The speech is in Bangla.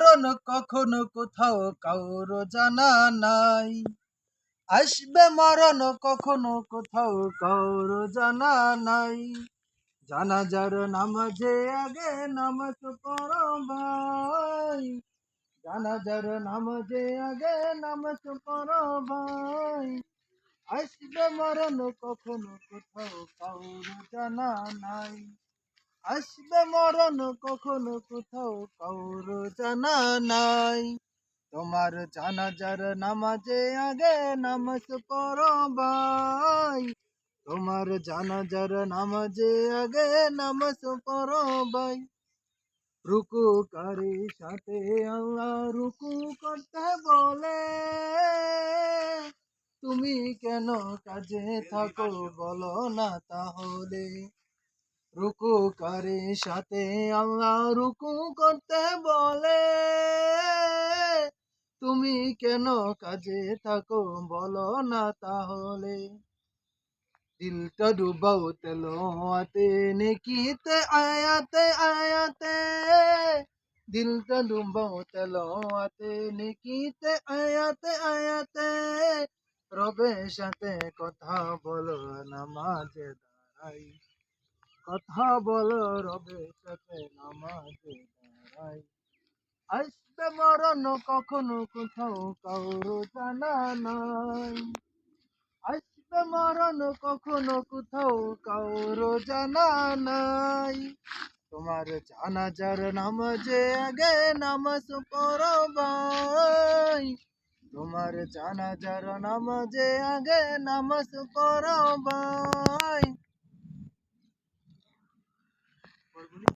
মরণ কখনো কোথাও কারো জানা নাই। আসবে মরণ কখনো কোথাও কারো জানা নাই। জানাজার নামাজে আগে নামাজ পড়ো ভাই। জানাজার নামাজে আগে নামাজ পড়ো ভাই। আসবে মরণ কখনো কোথাও কারো জানা নাই। আসবে মরণ কখনো কোথাও কারো জানা নাই। তোমার জানাজার নামাজে আগে নামাজ পড়ো ভাই। তোমার জানাজার নামাজে আগে নামাজ পড়ো ভাই। রুকুকারীর সাথে আল্লাহ রুকু করতে বলে, তুমি কেন কাজে থাকো বলো না তাহলে। রুকুকারীর সাথে আল্লাহ রুকু করতে বলে, তুমি কেন কাজে থাকো বলো না তাহলে। দিলটা ডুবাও তেলাওয়াতে নেকিতে আয়াতে আয়াতে। দিলটা ডুবাও তেলাওয়াতে নেকিতে আয়াতে আয়াতে। রবের সাথে কথা বলো নামাজে দাঁড়াই। কথা বলো রবের সাথে নামাজে দাঁড়াই। আসবে মরণ কখনো কোথাও কারো জানা নাই। আসবে মরণ কখনো কোথাও কারো জানা নাই। তোমার জানাজার নামাজে আগে নামাজ পড়ো ভাই। তোমার জানাজার নামাজে আগে নামাজ পড়ো ভাই।